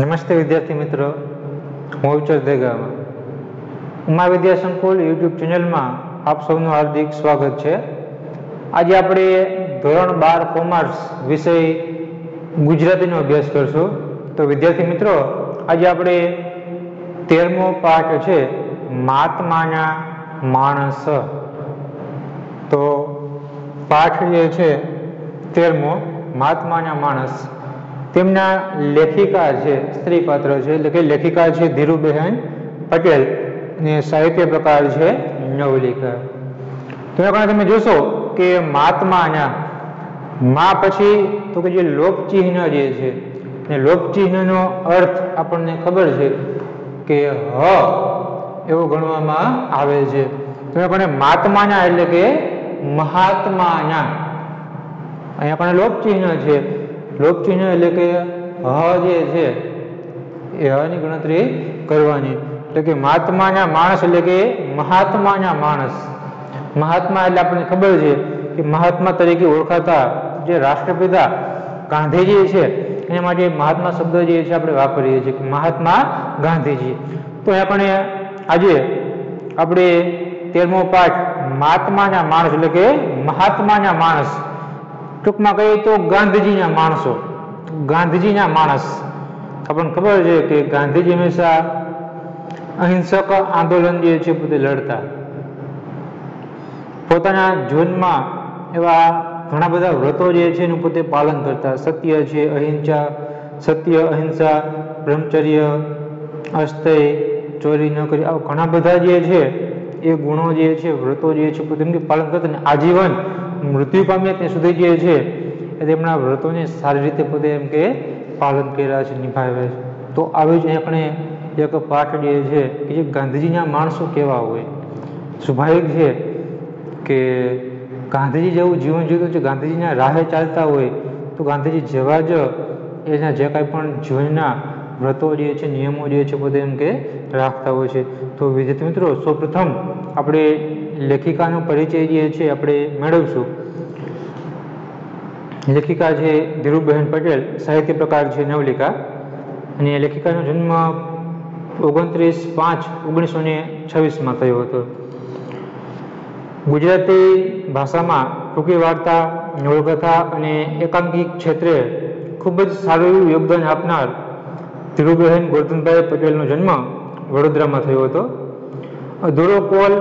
નમસ્તે વિદ્યાર્થી મિત્રો, હું અવચર દેગામાં ઉમા વિદ્યા સંકુલ યુટ્યુબ ચેનલમાં આપ સૌનું હાર્દિક સ્વાગત છે. આજે આપણે ધોરણ 12 કોમર્સ વિષય ગુજરાતીનો અભ્યાસ કરશું. તો વિદ્યાર્થી મિત્રો, આજે આપણે 13મો પાઠ છે મહાત્માના માણસ. તો પાઠ જે છે 13મો મહાત્માના માણસ. તેમના લેખિકા છે, સ્ત્રી પાત્ર છે, એટલે કે લેખિકા છે ધીરુબહેન પટેલ અને સાહિત્ય પ્રકાર છે નવલિકા. તો તમે જોશો કે મહાત્માના મા પછી તો કે જે લોકચિહ્ન જે છે ને લોકચિહ્નનો અર્થ આપણને ખબર છે કે હ એવો ગણવામાં આવે છે. તો આપણે મહાત્માના એટલે કે મહાત્માના, અહીંયા પણ લોકચિહ્ન છે. લોકચિહ્ન એટલે કે હ જે છે એ હ ની ગણતરી કરવાની. એટલે કે મહાત્માના માણસ એટલે કે મહાત્માના માણસ. મહાત્મા એટલે આપણને ખબર છે કે મહાત્મા તરીકે ઓળખાતા જે રાષ્ટ્રપિતા ગાંધીજી છે એના માટે મહાત્મા શબ્દ જે છે આપણે વાપરીએ છીએ કે મહાત્મા ગાંધીજી. તો આપણે આજે આપણે 13મો પાઠ મહાત્માના માણસ એટલે કે મહાત્માના માણસ, ટૂંકમાં કહીએ તો ગાંધીજીના માણસો, ગાંધીજીના માણસ. આપણને ખબર છે કે ગાંધીજી હંમેશા અહિંસક આંદોલન જે છે પોતે લડતા. પોતાના જીવનમાં એવા ઘણા બધા વ્રતો જે છે એનું પોતે પાલન કરતા. સત્ય છે, અહિંસા, સત્ય અહિંસા, બ્રહ્મચર્ય, અસ્તેય, ચોરી ન કરી, આવા ઘણા બધા જે છે એ ગુણો જે છે, વ્રતો જે છે પોતે પાલન કરતા અને આજીવન મૃત્યુ પામ્યા ત્યાં સુધી જે છે એ તેમના વ્રતોને સારી રીતે પોતે એમ કે પાલન કર્યા છે, નિભાવ્યા છે. તો આવી જ આપણે એક પાઠ જે છે કે જે ગાંધીજીના માણસો કેવા હોય. સ્વાભાવિક છે કે ગાંધીજી જેવું જીવન જીવતું છે, ગાંધીજીના રાહે ચાલતા હોય તો ગાંધીજી જેવા જ એના જે કાંઈ પણ જીવનના વ્રતો જે છે, નિયમો જે છે પોતે એમ કે રાખતા હોય છે. તો વિદ્યાર્થી મિત્રો, સૌપ્રથમ આપણે લેખિકાનો પરિચય જે છે આપણે મેળવશું. લેખિકા છે ધીરુબહેન પટેલ, સાહિત્ય પ્રકાર છે નવલિકા, અને લેખિકાનો જન્મ 29/5/1926 થયો હતો. ગુજરાતી ભાષામાં ટૂંકી વાર્તા, નવલકથા અને એકાંકિક ક્ષેત્રે ખૂબ જ સારું એવું યોગદાન આપનાર ધીરુબહેન ગોરધનભાઈ પટેલનો જન્મ વડોદરામાં થયો હતો. અધૂરો કોલ,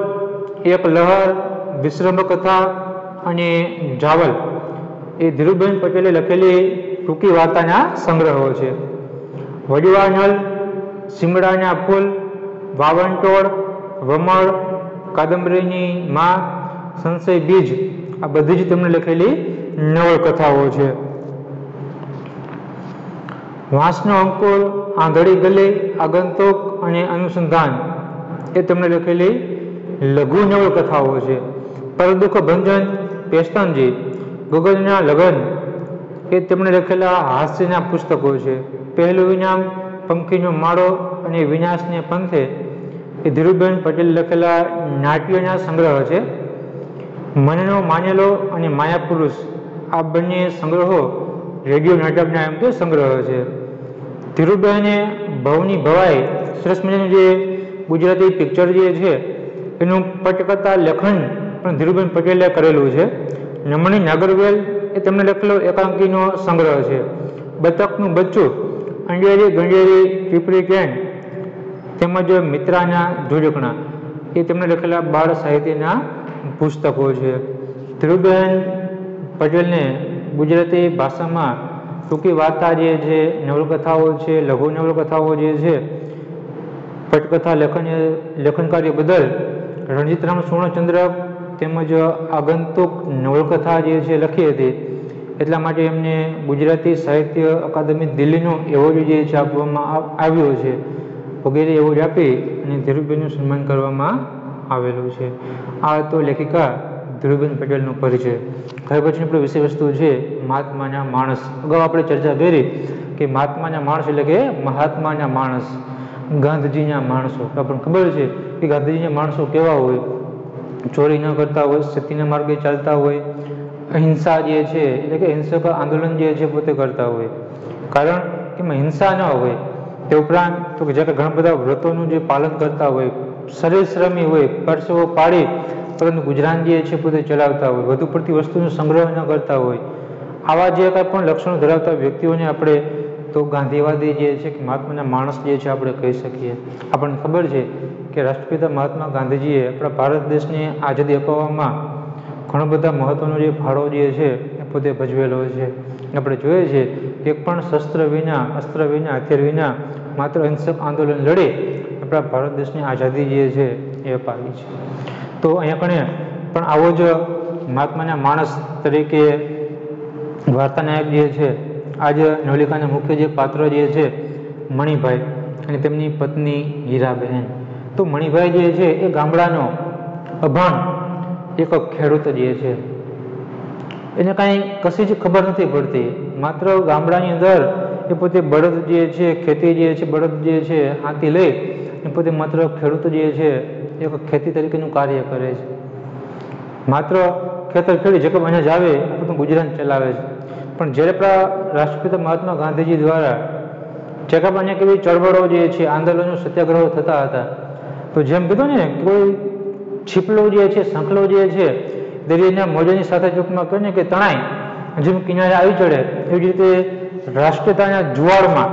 એક લહર, વિશ્રમ કથા અને જાવલ એ ધીરુબહેન પટેલે લખેલી ટૂંકી વાર્તાના સંગ્રહો છે. વડવા નલ, શિમળાના ફૂલ, વાવણટોળ, વમળ, કાદંબરીની માં, સંશય બીજ, આ બધી જ તેમણે લખેલી નવલકથાઓ છે. વાંસનો અંકુર, આંધળી ગલી, આગંતુક અને અનુસંધાન એ તેમણે લખેલી લઘુ નવલકથાઓ છે. પરદુઃખ ભંજન, પેસ્તનજી, ગગનના લગન એ તેમણે લખેલા હાસ્યના પુસ્તકો છે. પહેલું ઇનામ, પંખીનો માળો અને વિનાશને પંથે એ ધીરુબહેન પટેલ લખેલા નાટ્યના સંગ્રહ છે. મનનો માનેલો અને માયાપુરુષ આ બંને સંગ્રહો રેડિયો નાટકના એમ કે સંગ્રહ છે. ધીરુબહેને ભવની ભવાઈ સરસ મજાનું જે ગુજરાતી પિક્ચર જે છે એનું પટકથા લેખન પણ ધીરુબહેન પટેલે કરેલું છે. નમણી નાગરવેલ એ તેમણે લખેલો એકાંકીનો સંગ્રહ છે. બતકનું બચ્ચું, અંડેરી ગંડેરી, પીપળી કેન તેમજ મિત્રાના જોડકણા એ તેમણે લખેલા બાળ સાહિત્યના પુસ્તકો છે. ધીરુબહેન પટેલને ગુજરાતી ભાષામાં ટૂંકી વાર્તા જે છે, નવલકથાઓ છે, લઘુ નવલકથાઓ જે છે, પટકથા લેખન કાર્ય બદલ રણજીતરામ સુવર્ણચંદ્રક તેમજ આગંતુક નવલકથા જે છે લખી હતી. એટલા માટે એમને ગુજરાતી સાહિત્ય અકાદમી દિલ્હીનો એવોર્ડ જે છે આપવામાં આવ્યો છે. વગેરે એવોર્ડ આપી અને ધીરુબહેનનું સન્માન કરવામાં આવેલું છે. આ તો લેખિકા ધીરુબહેન પટેલનો પરિચય. હવે પછીની આપણો વિષય વસ્તુ છે મહાત્માના માણસ. અગાઉ આપણે ચર્ચા કરી કે મહાત્માના માણસ એટલે કે મહાત્માના માણસ, ગાંધીજીના માણસો. આપણને ખબર છે કે ગાંધીજીના માણસો કેવા હોય. ચોરી ન કરતા હોય, સત્યના માર્ગે ચાલતા હોય, અહિંસા જે છે એટલે કે હિંસક આંદોલન જે છે પોતે કરતા હોય. કારણ કે હિંસા ન હોય. તે ઉપરાંત તો કે જે ઘણા બધા વ્રતોનું જે પાલન કરતા હોય, શરીર શ્રમી હોય, પરસેવો પાડી પરંતુ ગુજરાન જે છે પોતે ચલાવતા હોય, વધુ પડતી વસ્તુનો સંગ્રહ ન કરતા હોય, આવા જે કાંઈ પણ લક્ષણો ધરાવતા વ્યક્તિઓને આપણે તો ગાંધીવાદી જે છે કે મહાત્માના માણસ જે છે આપણે કહી શકીએ. આપણને ખબર છે કે રાષ્ટ્રપિતા મહાત્મા ગાંધીજીએ આપણા ભારત દેશને આઝાદી અપાવવામાં ઘણો બધા મહત્વનો જે ફાળો જે છે એ પોતે ભજવેલો છે. આપણે જોઈએ છીએ કે એક પણ શસ્ત્ર વિના, અસ્ત્ર વિના, હથિયાર વિના માત્ર અહિંસક આંદોલન લડી આપણા ભારત દેશની આઝાદી જે છે એ અપાવી છે. તો અહીંયા કણે પણ આવો જ મહાત્માના માણસ તરીકે વાર્તાનાયક જે છે, આજ નવલિકાના મુખ્ય જે પાત્ર જે છે મણિભાઈ અને તેમની પત્ની હીરાબહેન. તો મણિભાઈ જે છે એ ગામડાનો અભાણ એક ખેડૂત જે છે, એને કાંઈ કશી જ ખબર નથી પડતી. માત્ર ગામડાની અંદર એ પોતે બળદ જે છે, ખેતી જે છે, બળદ જે છે હાથી લઈ એ પોતે માત્ર ખેડૂત જે છે એક ખેતી તરીકેનું કાર્ય કરે છે. માત્ર ખેતર ખેડી જે કંઈ અનાજ આવે એ પોતાનું ગુજરાન ચલાવે છે. પણ જ્યારે આપણા રાષ્ટ્રપિતા મહાત્મા ગાંધીજી દ્વારા જે કાંઈ અનેક એવી ચળવળો જે છે, આંદોલનો, સત્યાગ્રહો થતા હતા, તો જેમ કીધું ને કોઈ છીપલો જે છે, સંખલો જે છે દરિયાના મોજાની સાથે ચૂકમાં કહે ને કે તણાય જેમ કિનારે આવી ચડે, એવી રીતે રાષ્ટ્રીયતાના જુવાળમાં,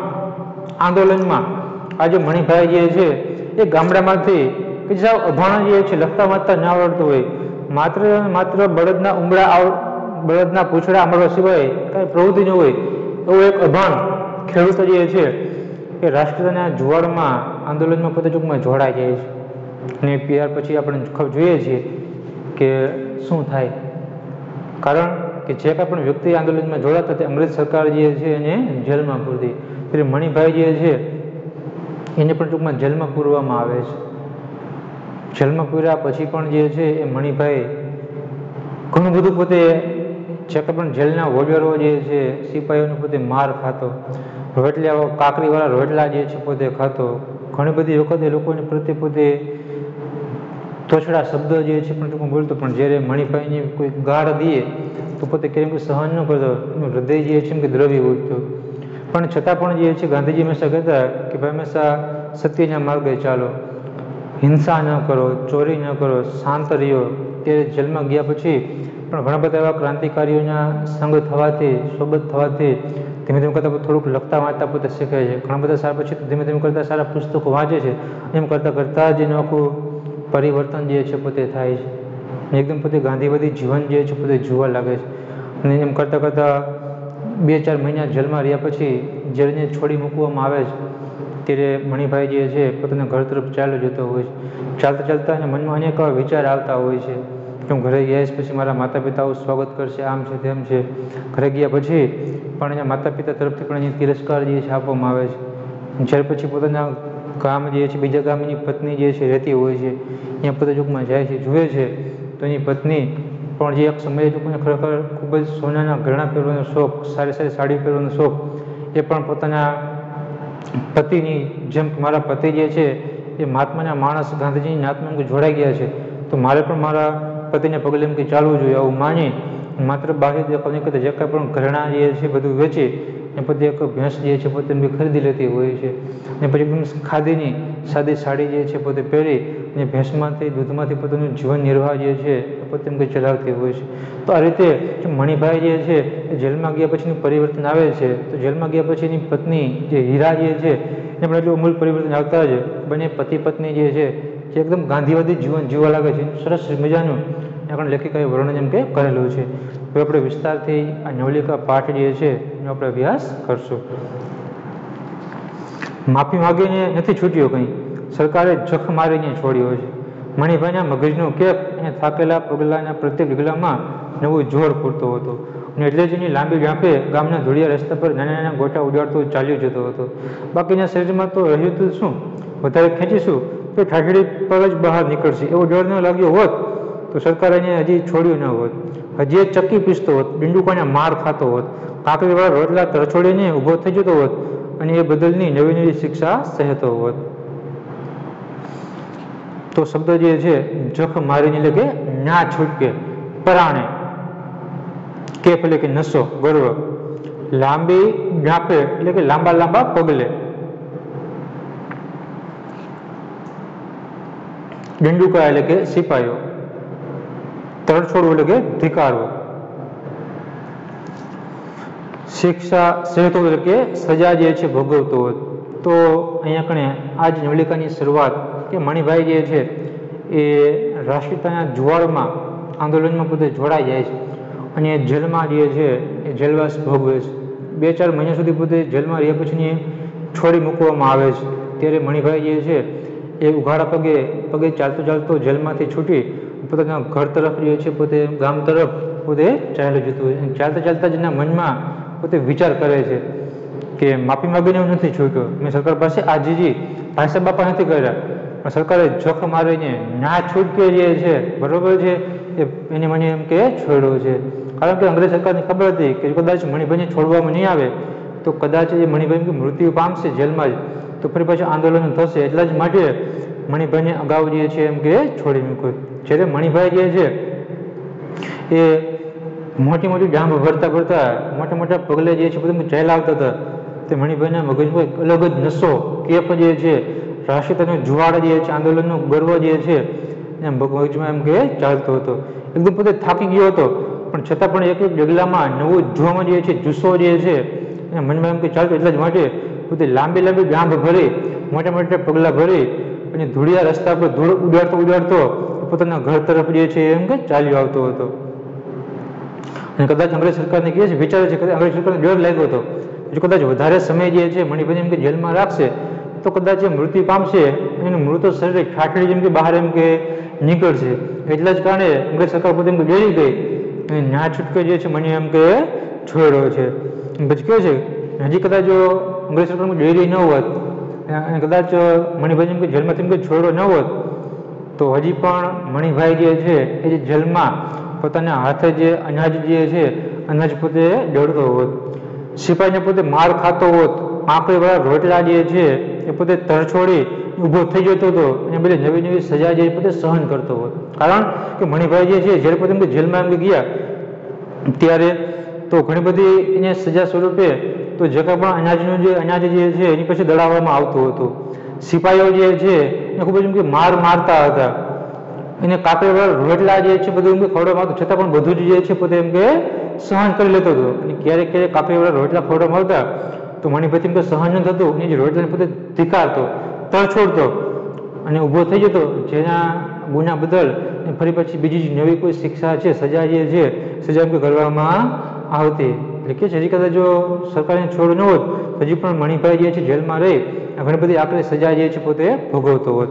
આંદોલનમાં આજે મણિભાઈ જે છે એ ગામડામાંથી કે જે અભાણ જે છે, લખતા વાંચતા ના આવડતું હોય, માત્ર બળદના ઉંબળા, બળદના પૂંછડા આંબળવા સિવાય કાંઈ પ્રવૃત્તિ ન હોય, એવો એક અભાણ ખેડૂત જે છે એ રાષ્ટ્રીયતાના જુવાળમાં, આંદોલનમાં પોતે ટૂંકમાં જોડાઈ જાય છે. અને ત્યાર પછી આપણે જોઈએ છીએ કે શું થાય. કારણ કે જે કાંઈ પણ વ્યક્તિ આંદોલનમાં જોડાતા તે અંગ્રેજ સરકાર જે છે એને જેલમાં પૂરતી. એટલે મણિભાઈ જે છે એને પણ ટૂંકમાં જેલમાં પૂરવામાં આવે છે. જેલમાં પૂર્યા પછી પણ જે છે એ મણિભાઈ ઘણું બધું પોતે જે કાંઈ પણ જેલના વોર્ડરો જે છે, સિપાહીઓને પોતે માર ખાતો, રોટલા, કાકરીવાળા રોટલા જે છે પોતે ખાતો, ઘણી બધી વખત એ લોકોને પ્રત્યે પોતે તોછડા શબ્દ જે છે પણ ટૂંકમાં બોલતો. પણ જ્યારે મણિભાઈને કોઈ ગાળ દઈએ તો પોતે કેમ કે સહન ન કરતો, એનું હૃદય જે છે એમ કે દ્રવી ઉઠતું. પણ છતાં પણ જે છે ગાંધીજી હંમેશા કહેતા કે ભાઈ હંમેશા સત્યના માર્ગે ચાલો, હિંસા ન કરો, ચોરી ન કરો, શાંત રહ્યો. તે જેલમાં ગયા પછી પણ ઘણા બધા એવા ક્રાંતિકારીઓના સંગ થવાથી, સોબત થવાથી ધીમે ધીમે કરતાં થોડુંક લખતા વાંચતા પોતે શીખે છે. ઘણા બધા સારા પછી ધીમે ધીમે કરતાં સારા પુસ્તકો વાંચે છે. એમ કરતાં કરતાં જ એનું આખું પરિવર્તન જે છે પોતે થાય છે. એકદમ પોતે ગાંધીવાદી જીવન જે છે પોતે જોવા લાગે છે. અને એમ કરતાં કરતાં 2-4 મહિના જેલમાં રહ્યા પછી જેલને છોડી મૂકવામાં આવે છે ત્યારે મણિભાઈ જે છે પોતાના ઘર તરફ ચાલ્યો જતો હોય છે. ચાલતા ચાલતા એને મનમાં અનેક વિચાર આવતા હોય છે કે હું ઘરે ગયા પછી મારા માતા પિતાઓ સ્વાગત કરશે, આમ છે તેમ છે. ઘરે ગયા પછી પણ એના માતા પિતા તરફથી પણ એને તિરસ્કાર જે છે આપવામાં આવે છે. જ્યારે પછી પોતાના ગામ જે છે, બીજા ગામની પત્ની જે છે રહેતી હોય છે, ત્યાં પોતે ટૂંકમાં જાય છે, જુએ છે તો એની પત્ની પણ જે એક સમયે ટૂંકમાં ખરેખર ખૂબ જ સોનાના ઘરેણાં પહેરવાનો શોખ, સારી સારી સાડી પહેરવાનો શોખ, એ પણ પોતાના પતિની જેમ મારા પતિ જે છે એ મહાત્માના માણસ ગાંધીજીની નાતમાં જોડાઈ ગયા છે તો મારે પણ મારા પતિને પગલે એમ કે ચાલવું જોઈએ, આવું માની માત્ર બાહ્ય દેખાવની કરતાં જે કાંઈ પણ ઘરેણાં જે છે બધું વેચી એ પોતે એક ભેંસ જે છે પોતે ખરીદી લેતી હોય છે. અને પછી એકદમ ખાદીની સાદી સાડી જે છે પોતે પહેરી અને ભેંસમાંથી, દૂધમાંથી પોતાનું જીવન નિર્વાહ જે છે એ પોતે એમ કંઈ ચલાવતી હોય છે. તો આ રીતે મણિભાઈ જે છે એ જેલમાં ગયા પછીનું પરિવર્તન આવે છે. તો જેલમાં ગયા પછીની પત્ની જે હીરા જે છે એને પણ એટલું અમૂલ પરિવર્તન આવતા જ બંને પતિ પત્ની જે છે જે એકદમ ગાંધીવાદી જીવન જીવવા લાગે છે. સરસ મજાનું આપણે લેખિકાએ વર્ણન એમ કે કરેલું છે. તો આપણે વિસ્તારથી આ નવલિકા પાઠ જે છે એનો આપણે અભ્યાસ કરશું. માફી માગીને નથી છૂટ્યો કંઈ, સરકારે જખ મારીને છોડ્યો છે. મણિભાઈના મગજનો કેપ અને થાકેલા પગલાંના પ્રત્યેક ડગલામાં નવું જોર પૂરતો હતો અને એટલે જ એની લાંબી ગાંફે ગામના ધૂળિયા રસ્તા પર નાના નાના ગોટા ઉડાડતો ચાલ્યો જતો હતો. બાકીના શરીરમાં તો રહ્યું હતું શું, વધારે ખેંચીશું તો ઠાઠડી પર જ બહાર નીકળશે એવો ડર ન લાગ્યો હોત તો સરકારે એને હજી છોડ્યું ન હોત. હજી એ ચક્કી પીસતો હોત, ડીંડુકાને માર ખાતો હોત, કાંકરીવાળા રોટલા તરછોડીને ઊભો થઈ જતો હોત અને એ બદલની નવી નવી શિક્ષા સહેતો હોત. તો શબ્દ જે છે જખ મારીને એટલે કે ના છૂટકે, પરાણે, કેપ એટલે કે નશો, ગર્વ, લાંબી ગાંફે એટલે કે લાંબા લાંબા પગલે, દંડુકા એટલે કે સિપાહીઓ, તરછોડવું એટલે કે ધિક્કારવો, શિક્ષા સહેતો એટલે કે સજા જે છે ભોગવતો હોય. તો અહીંયા કણે આ જ નવલિકાની શરૂઆત કે મણિભાઈ જે છે એ રાષ્ટ્રીયતાના જુવાળમાં આંદોલનમાં પોતે જોડાઈ જાય છે અને જેલમાં જે છે એ જેલવાસ ભોગવે છે. 2-4 મહિના સુધી પોતે જેલમાં રહ્યા પછી છોડી મૂકવામાં આવે છે. ત્યારે મણિભાઈ જે છે એ ઉઘાડા પગે ચાલતો ચાલતો જેલમાંથી છૂટી પોતાના ઘર તરફ જે છે પોતે ગામ તરફ પોતે ચાલ્યો જતો હોય. ચાલતા ચાલતા જ એના મનમાં પોતે વિચાર કરે છે કે માફી માગીને હું નથી છૂટ્યો, મેં સરકાર પાસે આજીજી ભાઈસાહેબ બાપા નથી કર્યા, પણ સરકારે જોખમ મારીને ના છૂટકે જે છે બરોબર છે એને મને એમ કે છોડ્યો છે. કારણ કે અંગ્રેજ સરકારને ખબર હતી કે કદાચ મણિભાઈને છોડવામાં નહીં આવે તો કદાચ એ મણિભાઈ મૃત્યુ પામશે જેલમાં જ, તો ફરી પાછું આંદોલન થશે. એટલા જ માટે મણિભાઈને અગાઉ જે છે એમ કે છોડી મૂક્યો. જ્યારે મણિભાઈ જે છે એ મોટી મોટી ડાંબ ભરતા મોટા મોટા પગલે જે છે બધું ચાલ્યા આવતા હતા, તે મણિભાઈના મગજમાં અલગ જ નશો કેફ જે છે રાષ્ટ્રીયતાનો જુવાળ જે છે આંદોલનનો ગર્વ જે છે એમ મગજમાં એમ કે ચાલતો હતો. એકદમ પોતે થાકી ગયો હતો પણ છતાં પણ એક એક ડગલામાં નવું જોમ જે છે જુસ્સો જે છે એના મનમાં એમ કે ચાલતો. એટલા જ માટે પોતે લાંબી ડાંબ ભરી મોટા મોટા પગલાં ભરી અને ધૂળિયા રસ્તા પર ધૂળ ઉડાડતો પોતાના ઘર તરફ જે છે એમ કે ચાલ્યો આવતો હતો. અને કદાચ અંગ્રેજ સરકારને કહે છે વિચારે છે કે અંગ્રેજ સરકારને ડર લાગ્યો હતો જો કદાચ વધારે સમય જે છે મણિભાઈ એમ કે જેલમાં રાખશે તો કદાચ એ મૃત્યુ પામશે, એનું મૃત શરીર ઠાઠડી જેમ કે બહાર એમ કે નીકળશે. એટલા જ કારણે અંગ્રેજ સરકાર પોતે એમ કે ડરી ગઈ અને ના છૂટકે જે છે મને એમ કે છોડ્યો છે. પછી કહે છે હજી કદાચ જો અંગ્રેજ સરકાર ડરી ન હોત અને કદાચ મણિભાઈ એમ કે જેલમાંથી એમ કે છોડ્યો ન હોત તો હજી પણ મણિભાઈ જે છે એ જે જેલમાં પોતાના હાથે જે અનાજ જે છે અનાજ પોતે દોડતો હોત, સિપાહીને પોતે માર ખાતો હોત, પાંખડીવાળા રોટલા જે છે એ પોતે તરછોડી ઊભો થઈ જતો હતો અને બધી નવી નવી સજા જે પોતે સહન કરતો હોત. કારણ કે મણિભાઈ જે છે જ્યારે પોતે જેલમાં એમ ગયા ત્યારે તો ઘણી બધી એને સજા સ્વરૂપે તો જે કાંઈ પણ અનાજ જે છે એની પછી દળાવવામાં આવતું હતું. સિપાહીઓ જે છે એ ખૂબ જ એમ કે મારતા હતા, એને કાપડીવાળા રોટલા જે છે બધું એમ કે ખવડાવવામાં આવતું, છતાં પણ બધું જ જે છે પોતે એમ કે સહન કરી લેતો હતો. અને ક્યારેક કાપડીવાળા રોટલા ખવડાવવામાં આવતા તો મણિભાઈ એમ કે સહન ન થતું, એ જે રોટલાને પોતે ધિક્કારતો, તરછોડતો અને ઊભો થઈ જતો, જેના ગુના બદલ ફરી પછી બીજી નવી કોઈ શિક્ષા છે સજા જે છે સજા એમ કે કરવામાં આવતી. એટલે કે હજી કદાચ જો સરકારને છોડ ન હોત હજી પણ મણિભાઈ જે છે જેલમાં રહી ઘણી બધી આકરી સજા જે છે પોતે ભોગવતો હોત.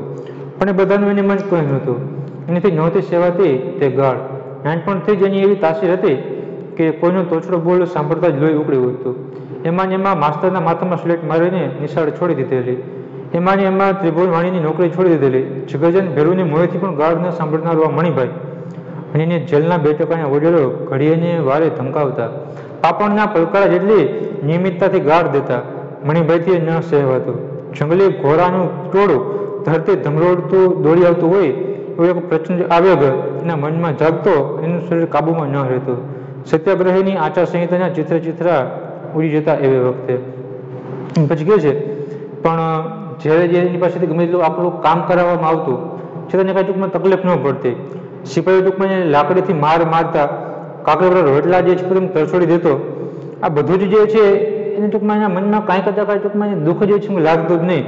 પણ એ બધાનું એને મન કંઈ નહોતું, એનાથી નહોતી સેવાતી તે ગાળ. નાનપણથી જ એની એવી તાસીર હતી કે કોઈનો તોછડો બોલ સાંભળતા જ લોહી ઉકળી ઉઠતું. એમાં માસ્તરના માથામાં સ્લેટ મારીને નિશાળ છોડી દીધેલી, એમાં ત્રિભુવન વાણીની નોકરી છોડી દીધેલી. જગજન ભેરુની મોંએથી પણ ગાળ ન સાંભળનારો આ મણિભાઈ અને એને જેલના 2 ટકાના વડીલો ઘડીએને વારે ધમકાવતા, પાપણના પલકારા જેટલી નિયમિતતાથી ગાળ દેતા. મણિભાઈથી ન સહેવાતું. જંગલી ઘોડાનું ટોળું ધરતી ધમરોડતું દોડી આવતું હોય એવો એક પ્રચંડ આવેગ એના મનમાં જાગતો, એનું શરીર કાબૂમાં ન રહેતું. સત્યાગ્રહીની આચાર સંહિતાના ચિત્રા ઉડી જતા એવી વખતે. પછી કહે છે પણ જ્યારે એની પાસેથી ગમે તેટલું આપણું કામ કરાવવામાં આવતું છતાં એને કાંઈ ટૂંકમાં તકલીફ ન પડતી. સિપાહીઓ ટૂંકમાં એને લાકડીથી મારતા, કાકડીવાળા રોટલા જે છે બધું તરછોડી દેતો. આ બધું જ જે છે એને ટૂંકમાં એના મનમાં કાંઈ ટૂંકમાં એને દુઃખ જે છે લાગતું જ નહીં.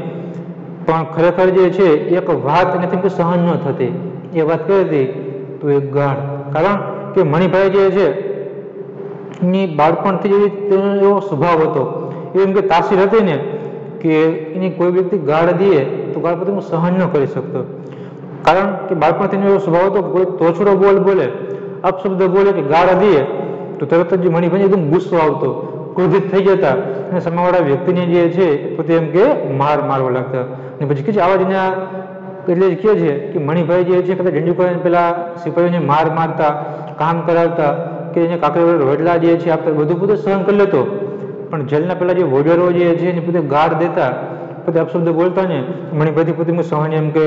પણ ખરેખર જે છે એક વાત એનાથી સહન ન થતી. એ વાત કરી હતી તો એક ગાળ. કારણ કે મણિભાઈ જે છે એની બાળપણથી તેનો એવો સ્વભાવ હતો, એમ કે તાસીર હતી ને કે એની કોઈ વ્યક્તિ ગાળ દે તો ગાળ પોતે સહન ન કરી શકતો. કારણ કે બાળપણથી એવો સ્વભાવ હતો કે કોઈ તોછડો બોલે, અપશબ્દ બોલે કે ગાળ દે તો તરત જ મણિભાઈ એકદમ ગુસ્સો આવતો, ક્રોધિત થઈ જતા અને સામેવાળા વ્યક્તિને જે છે પોતે એમ કે મારવા લાગતા. અને પછી કે આવા જ એના એટલે જ કહે છે કે મણિભાઈ જે છે કદાચ દંડુકા પેલા સિપાહીઓને મારતા, કામ કરાવતા કે એને કાકડીવાળા રોટલા જે છે આપતા, બધું પોતે સહન કરી લેતો. પણ જેલના પેલા જે વોર્ડરો જે છે એને પોતે ગાળ દેતા, પોતે અપશબ્દ બોલતા ને મણિભાઈથી પોતે સહન એમ કે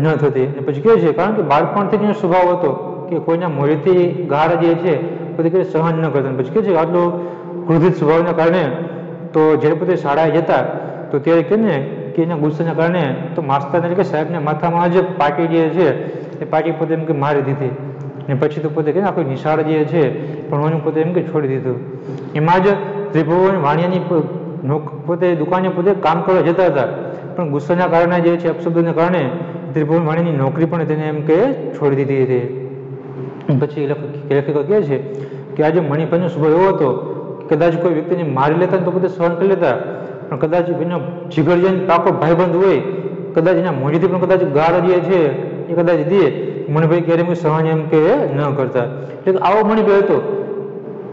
ન થતી. અને પછી કહે છે કારણ કે બાળપણથી એનો સ્વભાવ હતો કે કોઈના મોઢેથી ગાળ જે છે પોતે સહન ન કરતા. પછી કહે છે આટલો ક્રોધિત સ્વભાવના કારણે તો જ્યારે પોતે શાળાએ જતા તો ત્યારે કે ને કે એના ગુસ્સાના કારણે તો માસ્તરને એટલે કે સાહેબને માથામાં જ પાટી જે છે એ પાટી પોતે એમ કે મારી દીધી, અને પછી તો પોતે કે આખી નિશાળ જે છે ભણવાનું પોતે એમ કે છોડી દીધું. એમાં જ ત્રિભુવન વાણિયાની પોતે દુકાને પોતે કામ કરવા જતા હતા, પણ ગુસ્સાના કારણે જે છે અપશબ્દોના કારણે ત્રિભુવન વાણિયાની નોકરી પણ તેને એમ કે છોડી દીધી હતી. પછી લેખકો કહે છે કે આજે મણિભાઈનો સ્વભાવ એવો હતો કે કદાચ કોઈ વ્યક્તિને મારી લેતા તો પોતે સહન કરી લેતા, પણ કદાચ એનો જીગરજન પાકો ભાઈબંધ હોય, કદાચ એના મોઢેથી પણ કદાચ ગાળ જે છે એ કદાચ દે, મણિભાઈ ક્યારેય સહન એમ કે ન કરતા. એટલે આવો મણિભાઈ હતો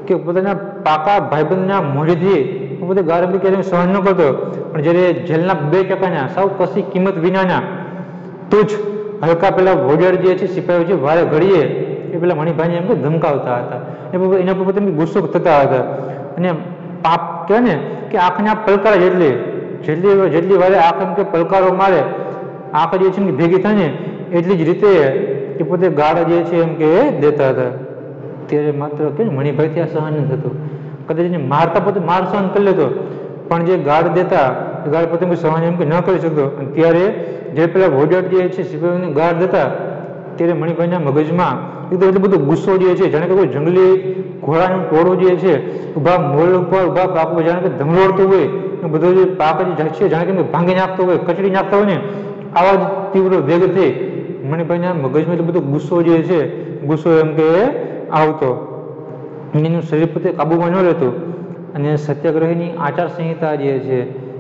કે પોતાના પાકા ભાઈબંધના મોઢેથી પોતે ગાળ ક્યારેય સહન ન કરતો, પણ જ્યારે જેલના 2% સાવ કશી કિંમત વિનાના તુચ્છ હલકા પેલા વોર્ડર જે છે સિપાહીઓ જે વારે ઘડીએ એ પેલા મણિભાઈને એમ કે ધમકાવતા હતા, એના પર પોતે ગુસ્સો થતા હતા, અને પાપ કહે ને કે આંખના પલકાર જેટલી વારે આંખ એમ કે પલકારો મારે, આંખ જે છે ભેગી થાય ને એટલી જ રીતે એ પોતે ગાળ જે છે એમ કે દેતા હતા. ત્યારે માત્ર કે મણિભાઈથી આ સહન ન થતું, કદાચ એને મારતા પોતે માર સહન કરી લેતો, પણ જે ગાળ દેતા એ ગાળ પોતે સહન એમ કે ન કરી શકતો. અને ત્યારે જે પેલા વોર્ડર જે છે સિપાહીઓને ગાળ દેતા ત્યારે મણિભાઈના મગજમાં એકદમ એટલો બધો ગુસ્સો જે છે, જાણે કે કોઈ જંગલી ઘોડાનું ટોળું જે છે ઊભા મોલ ઉપર ઊભા પાક ઉપર જાણે કે ધમરોડતું હોય, બધો જે પાક જે છે જાણે કે ભાંગી નાખતો હોય, કચડી નાખતા હોય ને આવા જ તીવ્ર વેગથી મણિભાઈના મગજમાં એટલો બધો ગુસ્સો જે છે ગુસ્સો એમ કે આવતો, એનું શરીર પોતે કાબુમાં ન રહેતું. અને સત્યાગ્રહીની આચારસંહિતા જે છે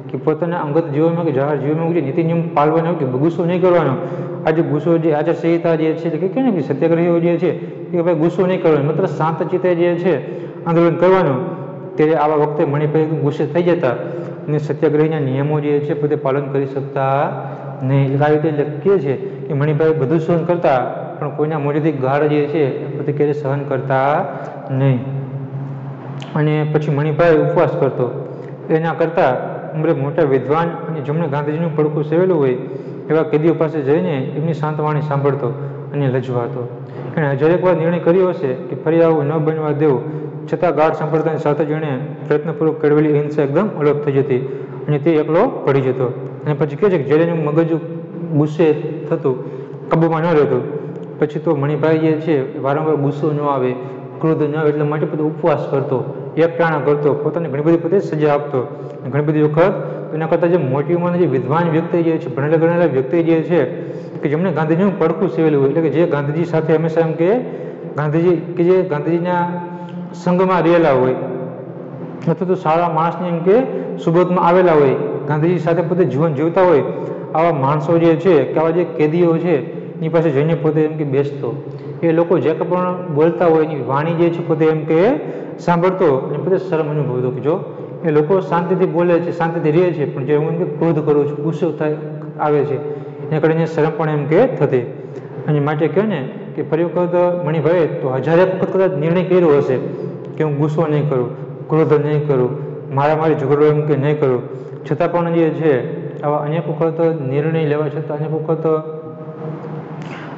કે પોતાના અંગત જીવનમાં કે જાહેર જીવનમાં જે નીતિ નિયમ પાળવાનો કે ગુસ્સો નહીં કરવાનો, આજે ગુસ્સો જે આચારસંહિતા જે છે કે ને કે સત્યાગ્રહીઓ જે છે કે ભાઈ ગુસ્સો નહીં કરવાનો, માત્ર શાંત ચિત્તે જે છે આંદોલન કરવાનું. ત્યારે આવા વખતે મણિભાઈ ગુસ્સે થઈ જતા અને સત્યાગ્રહીના નિયમો જે છે પોતે પાલન કરી શકતા નહીં. આ રીતે લખીએ છે કે મણિભાઈ બધું સહન કરતા, પણ કોઈના મોઢેથી ગાળ જે છે પોતે ક્યારેય સહન કરતા નહીં. અને પછી મણિભાઈ ઉપવાસ કરતો, એના કરતાં ઉંમરે મોટા વિદ્વાન અને જેમણે ગાંધીજીનું પડખું સેવેલું હોય એવા કેદીઓ પાસે જઈને એમની શાંતવાણી સાંભળતો અને લજવાતો. એણે હજારેક વાર નિર્ણય કર્યો હશે કે ફરી આવું ન બનવા દેવું, છતાં ગાઢ સાંભળતાની સાથે જ એણે પ્રયત્નપૂર્વક કેળવેલી હિંસા એકદમ અલગ થઈ જતી અને તે એકલો પડી જતો. અને પછી કહે છે કે જ્યારે એનું મગજ ગુસ્સે થતું, કાબુમાં ન રહેતું, પછી તો મણિભાઈ જે છે વારંવાર ગુસ્સો ન આવે, ક્રોધ ન આવે એટલા માટે પોતે ઉપવાસ કરતો, એકટાણા કરતો, પોતાને ઘણી બધી પોતે સજા આપતો. ઘણી બધી વખત એના કરતાં જે મોટી ઉંમરના જે વિદ્વાન વ્યક્તિ જે છે, ભણેલા ગણેલા વ્યક્તિ જે છે કે જેમણે ગાંધીજીનું પડખું સેવેલું હોય, એટલે કે જે ગાંધીજી સાથે હંમેશા એમ કે ગાંધીજી કે જે ગાંધીજીના સંઘમાં રહેલા હોય અથવા તો સારા માણસને એમ કે સુબોધમાં આવેલા હોય, ગાંધીજી સાથે પોતે જીવન જીવતા હોય, આવા માણસો જે છે કે આવા જે કેદીઓ છે એની પાસે જઈને પોતે એમ કે બેસતો, એ લોકો જે પણ બોલતા હોય એની વાણી જે છે પોતે એમ કે સાંભળતો અને પોતે શરમ અનુભવતો કે જો એ લોકો શાંતિથી બોલે છે, શાંતિથી રહે છે, પણ જે હું એમ કે ક્રોધ કરું છું, ગુસ્સો થાય આવે છે, એના કારણે શરમ પણ એમ કે થતી. અને માટે કહે ને કે ફરી વખત મણિભાઈએ તો હજારેક વખત કદાચ નિર્ણય કર્યો હશે કે હું ગુસ્સો નહીં કરું, ક્રોધ નહીં કરું, મારામારી ઝઘડો એમ કે નહીં કરું, છતાં પણ જે છે આવા અનેક વખત નિર્ણય લેવા છતાં, અનેક વખત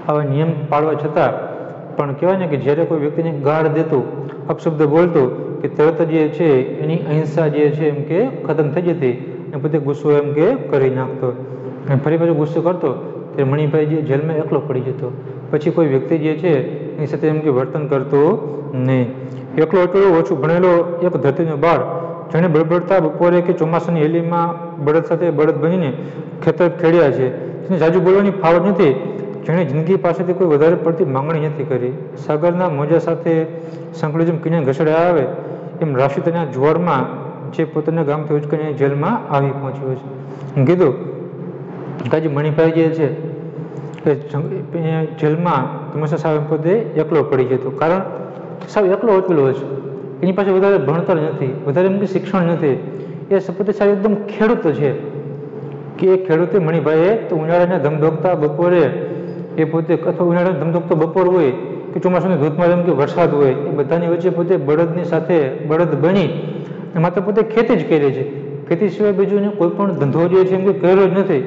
આવા નિયમ પાળવા છતાં પણ કહેવાય ને કે જ્યારે કોઈ વ્યક્તિને ગાળ દેતું, અપશબ્દ બોલતું કે તરત જે છે એની અહિંસા જે છે એમ કે ખતમ થઈ જતી અને પોતે ગુસ્સો એમ કે કરી નાખતો. અને ફરી પાછો ગુસ્સો કરતો ત્યારે મણિભાઈ જે જેલમાં એકલો પડી જતો, પછી કોઈ વ્યક્તિ જે છે એની સાથે એમ કે વર્તન કરતો નહીં. એકલો એટલો ઓછું ભણેલો એક ધરતીનો બાળ જેણે બળબડતા બપોરે કે ચોમાસાની હેલીમાં બળદ સાથે બળદ બનીને ખેતર ખેડ્યા છે, તેને જાજુ બોલવાની ફાવટ નથી, જેણે જિંદગી પાસેથી કોઈ વધારે પડતી માંગણી નથી કરી, સાગરના મોજા સાથે સંકળે જેમ કિનારે ઘસડ્યા આવે એમ રાશિદના જ્વારમાં જે પોતાના ગામથી ઉચકીને જેલમાં આવી પહોંચ્યો છે. કીધું કે આજે મણિભાઈ જે છે કે જેલમાં હંમેશા સાહેબ પોતે એકલો પડી જતો, કારણ સાવ એકલો ઉચકેલો છે, એની પાસે વધારે ભણતર નથી, વધારે એમ કે શિક્ષણ નથી, એ પોતે સાહેબ એકદમ ખેડૂત છે કે એ ખેડૂતે મણિભાઈએ તો ઉનાળાના ધમધોકતા બપોરે એ પોતે અથવા ઉનાળાનો ધમધોકતો બપોર હોય કે ચોમાસાની ધોધમાર એમ કે વરસાદ હોય, એ બધાની વચ્ચે પોતે બળદની સાથે બળદ બની માત્ર પોતે ખેતી જ કરે છે, ખેતી સિવાય બીજું કોઈ પણ ધંધો જે છે એમ કે કર્યો જ નથી,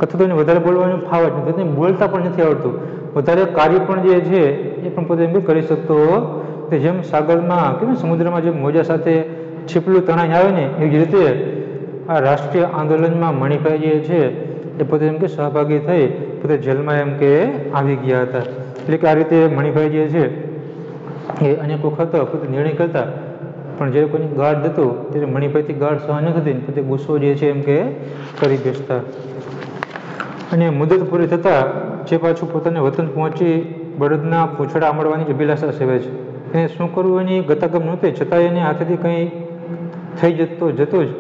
અથવા તો એને વધારે બોલવાનું ફાવટ નથી, તેને બોલતા પણ નથી આવડતું, વધારે કાર્ય પણ જે છે એ પણ પોતે એમ કરી શકતો. તે જેમ સાગરમાં કે સમુદ્રમાં જેમ મોજા સાથે છીપલું તણાઈ આવે ને એવી જ રીતે આ રાષ્ટ્રીય આંદોલનમાં મણિભાઈ જે છે એ પોતે એમ કે સહભાગી થઈ પોતે જેલમાં એમ કે આવી ગયા હતા. એટલે કે આ રીતે મણિભાઈ જે છે એ અનેક વખત પોતે નિર્ણય કરતા, પણ જ્યારે કોઈની ગાઢ હતું ત્યારે મણિભાઈથી ગાઢ સહન ન થતી, પોતે ગુસ્સો જે છે એમ કે કરી બેસતા. અને મુદત પૂરી થતાં જે પાછું પોતાને વતન પહોંચી બળદના પૂંછડા આંબળવાની અભિલાષા સેવે છે. એને શું કરવું એની ગતાગમ નહોતી, છતાં એને હાથેથી કંઈ થઈ જતું જ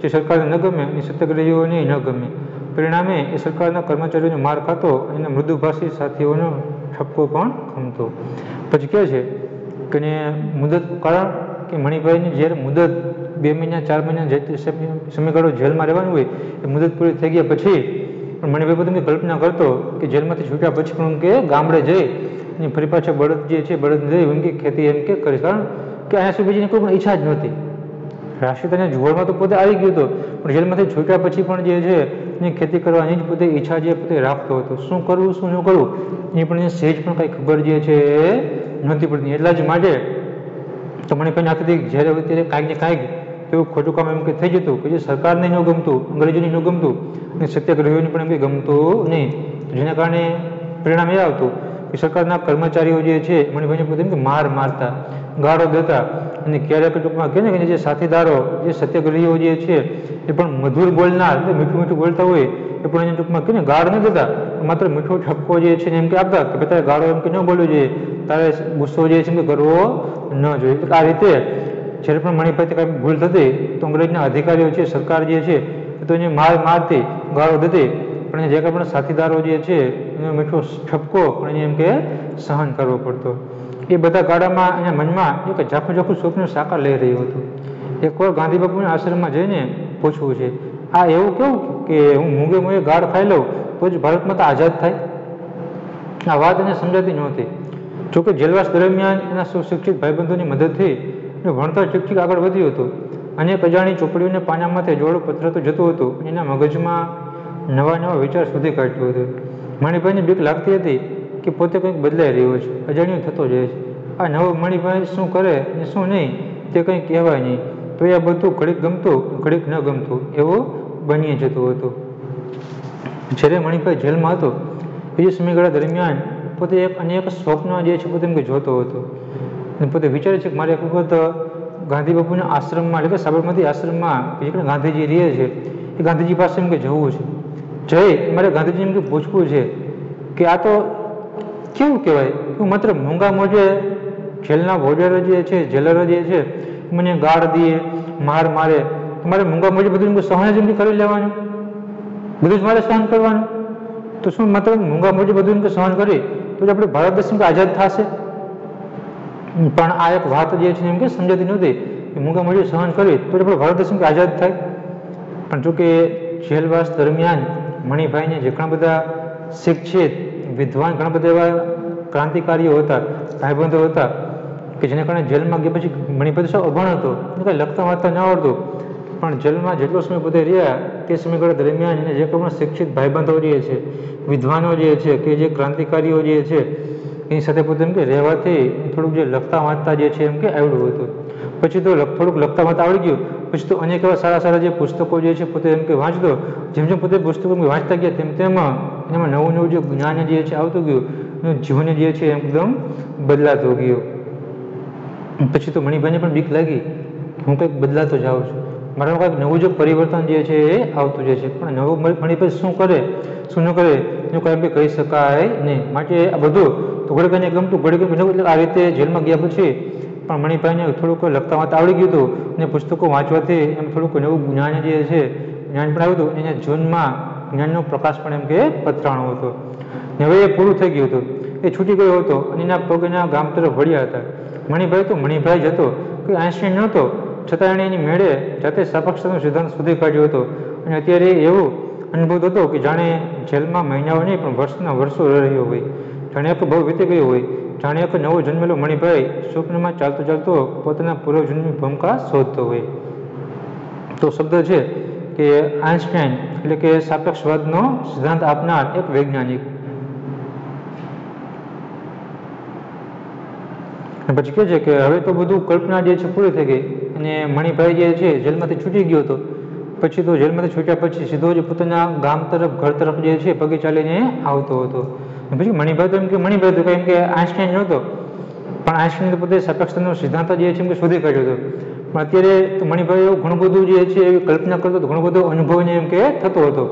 જે સરકારને ન ગમે એ સત્યાગ્રહીઓને ન ગમે. પરિણામે એ સરકારના કર્મચારીઓને માર ખાતો અને મૃદુભાષી સાથીઓનો ઠપકો પણ ખમતો. પછી કહે છે કે મુદત કારણ કે મણિભાઈની જ્યારે મુદત 2 મહિના 4 મહિના જે સમયગાળો જેલમાં રહેવાનું હોય એ મુદત પૂરી થઈ ગયા પછી પણ મણિભાઈ પોતે કલ્પના કરતો કે જેલમાંથી છૂટ્યા પછી પણ કે ગામડે જઈ અને ફરી પાછા બળદ જે છે બળદ જઈ એમ કે ખેતી એમ કે કરીશ, કારણ કે અહીંયા સુધી બીજીની કોઈ પણ ઈચ્છા જ નહોતી. રાષ્ટ્રીયતાના જુવાળમાં તો પોતે આવી ગયો હતો, પણ જેલમાંથી છૂટ્યા પછી પણ જે છે એની ખેતી કરવાની જ પોતે ઈચ્છા જે પોતે રાખતો હતો. શું કરવું શું ન કરવું એ પણ સહેજ પણ કાંઈ ખબર જે છે એ નહોતી પડતી. એટલા જ માટે તો મણિભાઈના હાથેથી જ્યારે હોય ત્યારે કાંઈક ને કાંઈક એવું ખોટું કામ એમ કે થઈ જતું કે જે સરકારને ન ગમતું, અંગ્રેજોને ન ગમતું અને સત્યાગ્રહીઓને પણ એમ કે ગમતું નહીં. જેના કારણે પરિણામ એ આવતું કે સરકારના કર્મચારીઓ જે છે મણિભાઈને પોતે એમ કે મારતા, ગાળો દેતા અને ક્યારેક ટૂંકમાં કહે ને કે જે સાથીદારો જે સત્યાગ્રહીઓ જે છે એ પણ મધુર બોલનાર એટલે મીઠું મીઠું બોલતા હોય એ પણ એને ટૂંકમાં કહે ને ગાળ ન દેતા, માત્ર મીઠો ઠપકો જે છે એમ કે આપતા કે તારે ગાળો એમ કે ન બોલવું જોઈએ, તારે ગુસ્સો જે છે એમ કે કરવો ન જોઈએ. એટલે આ રીતે જ્યારે પણ મણિભાઈથી કાંઈ ભૂલ થતી તો અંગ્રેજના અધિકારીઓ છે, સરકાર જે છે તો એને મારતી, ગાળો દેતી, પણ જે કાંઈ પણ સાથીદારો જે છે એનો મીઠો ઠપકો પણ એને એમ કે સહન કરવો પડતો. એ બધા ગાળામાં એના મનમાં એક ઝાખું સ્વપ્ન સાકાર લઈ રહ્યું હતું. એકવાર ગાંધી બાપુના આશ્રમમાં જઈને પૂછવું છે, આ એવું કેવું કે હું મૂંગે મૂંગે ગાળ ખાઈ લઉં તો જ ભારતમાં તો આઝાદ થાય? આ વાત એને સમજાતી નહોતી. જોકે જેલવાસ દરમિયાન એના સુશિક્ષિત ભાઈબંધોની મદદથી એનું ભણતર ઠીક આગળ વધ્યું હતું. અનેક અજાણી ચોપડીઓને પાનામાંથી જોડું પથરાતું જતું હતું. એના મગજમાં નવા વિચાર શોધી કાઢ્યું હતું. મણિભાઈને બીક લાગતી હતી કે પોતે કંઈક બદલાઈ રહ્યો છે, અજાણ્યો થતો જાય છે. આ નવો મણિભાઈ શું કરે અને શું નહીં તે કંઈ કહેવાય નહીં. તો એ બધું ઘડીક ગમતું ઘડીક ન ગમતું એવું બની જતું હતું. જ્યારે મણિભાઈ જેલમાં હતો એ સમયગાળા દરમિયાન પોતે અનેક સ્વપ્ન જે છે પોતે એમ કે જોતો હતો અને પોતે વિચારે છે કે મારે એક વખત ગાંધી બાપુના આશ્રમમાં એટલે કે સાબરમતી આશ્રમમાં જે ગાંધીજી રહે છે એ ગાંધીજી પાસે એમ કે જવું છે. મારે ગાંધીજી એમ કે પૂછવું છે કે આ તો કેવું કહેવાય કે માત્ર મૂંગા મોજે જેલના વોર્ડરો જે છે, જેલરો જે છે મને ગાળ દે, મારે મારે મૂંગા મોજે બધું સહન જ કરી લેવાનું, બધું જ મારે સહન કરવાનું? તો શું માત્ર મૂંગા મોજે બધું સહન કરી તો જ આપણે ભારત દેશ આઝાદ થશે? પણ આ એક વાત જે છે એમ કે સમજાતી નહોતી કે મૂંગા મોજે સહન કરી તો જ આપણે ભારત દેશ આઝાદ થાય. પણ જોકે જેલવાસ દરમિયાન મણિભાઈને જે ઘણા બધા શિક્ષિત વિદ્વાન ઘણા બધા એવા ક્રાંતિકારીઓ હતા, ભાઈબંધો હતા કે જેને કારણે જેલમાં ગયા પછી મણિભાઈ સૌ અભણ હતો, કંઈ લખતા વાંચતા ન આવડતું, પણ જેલમાં જેટલો સમય પોતે રહ્યા તે સમયગાળા દરમિયાન એને જે પણ શિક્ષિત ભાઈબંધો જે છે, વિદ્વાનો જે છે કે જે ક્રાંતિકારીઓ જે છે એની સાથે પોતે એમ કે રહેવાથી થોડુંક જે લખતા વાંચતા જે છે એમ કે આવડ્યું હતું. પછી તો થોડુંક લખતા વાંચતા આવડી ગયું પછી તો અનેક એવા સારા જે પુસ્તકો જે છે પોતે એમ કે વાંચતો. જેમ પોતે પુસ્તકો વાંચતા ગયા તેમ એમાં નવું જે જ્ઞાન જે છે આવતું ગયું, જીવન જે છે એકદમ બદલાતું ગયું. પછી તો મણિભાઈને પણ બીક લાગી કે હું કંઈક બદલાતો જાઉં છું, મારામાં કાંઈક નવું જે પરિવર્તન જે છે એ આવતું જાય છે, પણ નવું મણિભાઈ શું કરે શું ન કરે એનું કાંઈ બી કહી શકાય નહીં. માટે આ બધું તો ઘડીક એને ગમતું ઘડીક નવું. એટલે આ રીતે જેલમાં ગયા પછી પણ મણિભાઈને થોડુંક લખતા વાંચતા આવડી ગયું હતું અને પુસ્તકો વાંચવાથી એમ થોડુંક નવું જ્ઞાન જે છે જ્ઞાન પણ આવ્યું હતું. એના જીવનમાં જ્ઞાનનો પ્રકાશ પણ એમ કે પથરાણો હતો. હવે એ પૂરું થઈ ગયું હતું, એ છૂટી ગયો હતો અને એના પગના ગામ તરફ વળ્યા હતા. મણિભાઈ તો મણિભાઈ જ હતો, કોઈ આઈન્સ્ટાઈન નહોતો, છતાં એણે એની મેળે જાતે સાપેક્ષતાનો સિદ્ધાંત શોધી કાઢ્યો હતો. અને અત્યારે એવું અનુભવ હતો કે જાણે જેલમાં મહિનાઓ નહીં પણ વર્ષના વર્ષો રહ્યો હોય, જાણે એક બહુ વીતી ગયો હોય, જાણે એક નવો જન્મેલો મણિભાઈ સ્વપ્નમાં ચાલતો પોતાના પૂર્વજન્મની ભૂમિકા શોધતો હોય. તો શબ્દ છે કે આઈન્સ્ટાઈન એટલે કે સાપેક્ષવાદનો સિદ્ધાંત આપનાર એક વૈજ્ઞાનિક. પછી કહે છે કે હવે તો બધું કલ્પના જે છે પૂરી થઈ ગઈ અને મણિભાઈ જે છે જેલમાંથી છૂટી ગયો હતો પછી તો જેલમાંથી છૂટ્યા પછી સીધો જ પોતાના ગામ તરફ ઘર તરફ જે છે પગે ચાલીને આવતો હતો. પછી મણિભાઈ તો એમ કે મણિભાઈ તો એમ કે આઈન્સ્ટાઈન નહોતો, પણ આઈન્સ્ટાઈને પોતે સાપેક્ષતાનો સિદ્ધાંત જે છે એમ કે શોધી કાઢ્યો હતો. પણ અત્યારે તો મણિભાઈ એવું ઘણું બધું જે છે એવી કલ્પના કરતો હતો, ઘણો બધો અનુભવને એમ કે થતો હતો.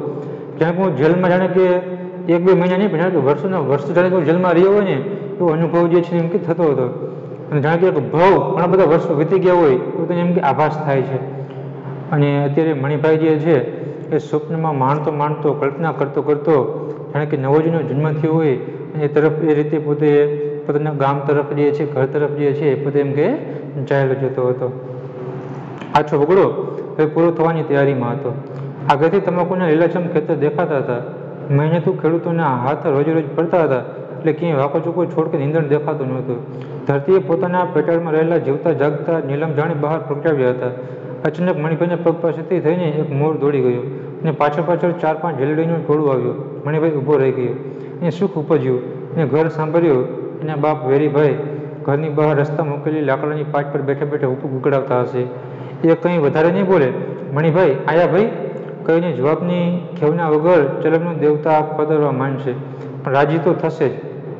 જાણે કે હું જેલમાં જાણે કે 1-2 મહિના નહીં પણ જાણે કે વર્ષો જાણે કે જેલમાં રહ્યો હોય ને એવો અનુભવ જે છે એમ કે થતો હતો. અને જાણે કે ઘણા બધા વર્ષો વીતી ગયા હોય એવું તેને એમ કે આભાસ થાય છે. અને અત્યારે મણિભાઈ જે છે એ સ્વપ્નમાં માણતો કલ્પના કરતો જાણે કે નવો જન્મ થયો હોય એ તરફ એ રીતે પોતે પોતાના ગામ તરફ જે છે ઘર તરફ જે છે પોતે એમ કે ચાલ્યો જતો હતો. આછો વગડો હવે પૂરો થવાની તૈયારીમાં હતો. આગળથી તમાકુના લીલાછમ ખેતર દેખાતા હતા. મહેનતુ ખેડૂતોના હાથ રોજ પડતા હતા એટલે ક્યાંય વાંકો ચૂકો છોડ કે નીંદણ દેખાતું નહોતું. ધરતીએ પોતાના પેટાળમાં રહેલા જીવતા જાગતા નીલમ જાણી બહાર પ્રગટાવ્યા હતા. અચાનક મણિભાઈના પગ પાસેથી થઈને એક મોર દોડી ગયો અને પાછળ 4-5 જેલડીનું ટોળું આવ્યું. મણિભાઈ ઊભો રહી ગયો. એને સુખ ઉપજ્યું અને ઘર સાંભળ્યું. એના બાપ વેરીભાઈ ઘરની બહાર રસ્તા મૂકેલી લાકડાની પાટ પર બેઠા ઊભું ગુગડાવતા હશે. એ કંઈ વધારે નહીં બોલે. મણિભાઈ આયા ભાઈ કહીને જવાબની ખેવના વગર ચલમનો દેવતા પધરવા માંડશે, પણ રાજી તો થશે જ.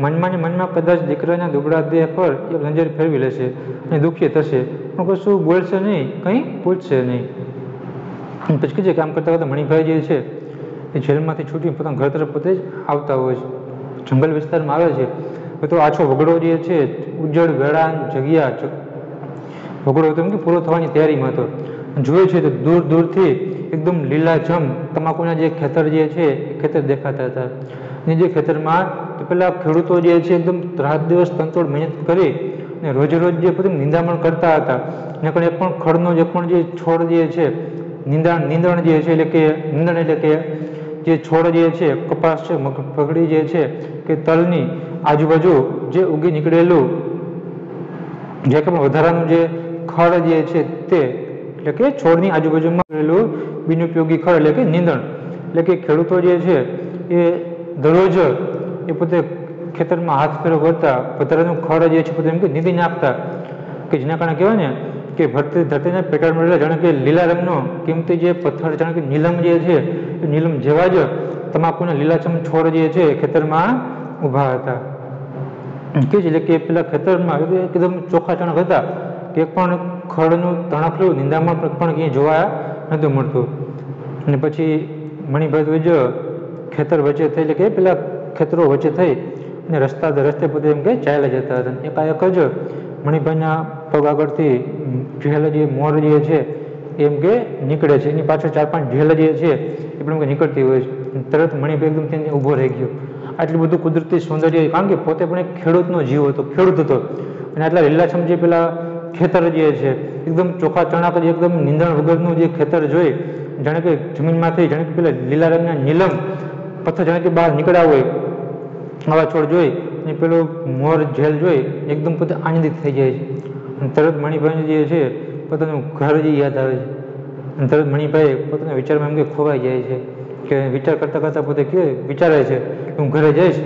મનમાં ને મનમાં કદાચ દીકરાના દુબળા દેહ પર એક નજર ફેરવી લેશે અને દુઃખી થશે, પણ કશું બોલશે નહીં, કંઈ પૂછશે નહીં. પછી જે કામ કરતા મણિભાઈ જે છે એ જેલમાંથી છૂટી પોતાના ઘર તરફ પોતે જ આવતા હોય છે. જંગલ વિસ્તારમાં આવે છે તો આછો વગડો જે છે ઉજ્જડ વેળાન જગ્યા વગડો એમ કે પૂરો થવાની તૈયારીમાં હતો. જોયું છે તો દૂરથી એકદમ લીલાછમ તમાકુના જે ખેતર જે છે એ ખેતર દેખાતા હતા. અને જે ખેતરમાં પેલા ખેડૂતો જે છે એકદમ રાત દિવસ તનતોડ મહેનત કરી અને રોજ જે બધું નિંદામણ કરતા હતા. અને એક પણ ખડનો જે પણ જે છોડ જે છે નીંદણ જે છે એટલે કે જે છોડ જે છે કપાસ છે મગફળી જે છે કે તલની આજુબાજુ જે ઉગી નીકળેલું જે કે વધારાનું જે ખડ જે છે તે એટલે કે છોડની આજુબાજુમાં રહેલું બિનઉપયોગી ખડ એટલે કે નીંદણ, એટલે કે ખેડૂતો જે છે એ દરરોજ એ પોતે ખેતરમાં હાથ ફેરો કરતા વધારાનું ખડ જે છે પોતે એમ કે નીંદી નાખતા, કે જેના કારણે કહેવાય ને કે ધરતીના પેટાળમાં રહેલા જાણે કે લીલા રંગનો કિંમતી જે પથ્થર જાણે કે નીલમ જે છે એ નીલમ જેવા જ તમાકુના લીલાછમ છોડ જે છે ખેતરમાં ઊભા હતા. કે એટલે કે પેલા ખેતરમાં એકદમ ચોખ્ખા ચણક હતા કે એક પણ ખડનું તણખલું નિંદામણ પણ ક્યાંય જોવા નહોતું મળતું. અને પછી મણિભાઈ જ ખેતર વચ્ચે થઈ એટલે કે પેલા ખેતરો વચ્ચે થઈ અને રસ્તે પોતે એમ કે ચાલ્યા જતા હતા. એકાએક જ મણિભાઈના પગ આગળથી ઢેલ જે મોર જે છે એમ કે નીકળે છે. એની પાછળ 4-5 ઢેલ જે છે એ પણ નીકળતી હોય છે. તરત મણિભાઈ એકદમ તેને ઊભો રહી ગયો. આટલું બધું કુદરતી સૌંદર્ય, કારણ કે પોતે પણ એક ખેડૂતનો જીવ હતો, ખેડૂત હતો. અને આટલા લીલાછમ જે પેલા ખેતર જે છે એકદમ ચોખ્ખા ચણાક જે એકદમ નીંદણ વગરનું જે ખેતર જોઈ જાણે કે જમીનમાંથી જાણે કે પેલા લીલા રંગના નીલમ પથ્થર જાણે કે બહાર નીકળ્યા હોય આવા છોડ જોઈ અને પેલું મોર જેલ જોઈ એકદમ પોતે આનંદિત થઈ જાય છે. અને તરત મણિભાઈને જે છે પોતાનું ઘર જે યાદ આવે છે. અને તરત મણિભાઈ પોતાના વિચારમાં એમ કે ખોવાઈ જાય છે કે વિચાર કરતાં પોતે કે વિચારે છે કે હું ઘરે જઈશ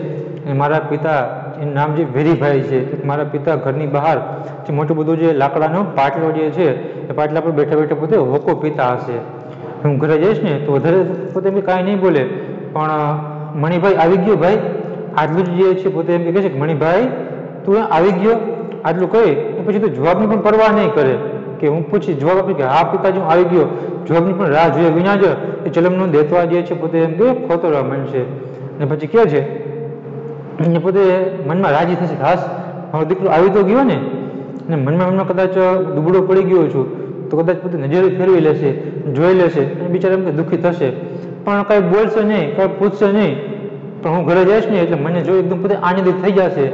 અને મારા પિતા એનું નામ જે વેરીભાઈ છે, મારા પિતા ઘરની બહાર જે મોટું બધું જે લાકડાનો પાટલો જે છે એ પાટલા પર બેઠા પોતે હોકો પીતા હશે. હું ઘરે જઈશ ને તો વધારે પોતે એમ કાંઈ નહીં બોલે, પણ મણિભાઈ આવી ગયો ભાઈ આટલું જ જે છે પોતે એમ કહે છે કે મણિભાઈ તું આવી ગયો આટલું કહી પછી તું જવાબની પણ પરવા નહીં કરે, કે હું પૂછી જવાબ આપી કે હા પિતાજી હું આવી ગયો, જવાબની પણ રાહ જોઈએ વિના જ એ ચલમનો દેતવા જે છે પોતે એમ કે ખોતરવા માંડશે. અને પછી કહે છે એને પોતે મનમાં રાજી થશે કે હાસ મારો દીકરો આવી તો ગયો ને. અને મનમાં કદાચ દુબળો પડી ગયો છું તો કદાચ પોતે નજર ફેરવી લેશે, જોઈ લેશે અને બિચારા એમ કે દુઃખી થશે, પણ કાંઈ બોલશે નહીં, કાંઈ પૂછશે નહીં. પણ હું ઘરે જઈશ ને એટલે મને જોઈ એકદમ પોતે આનંદિત થઈ જશે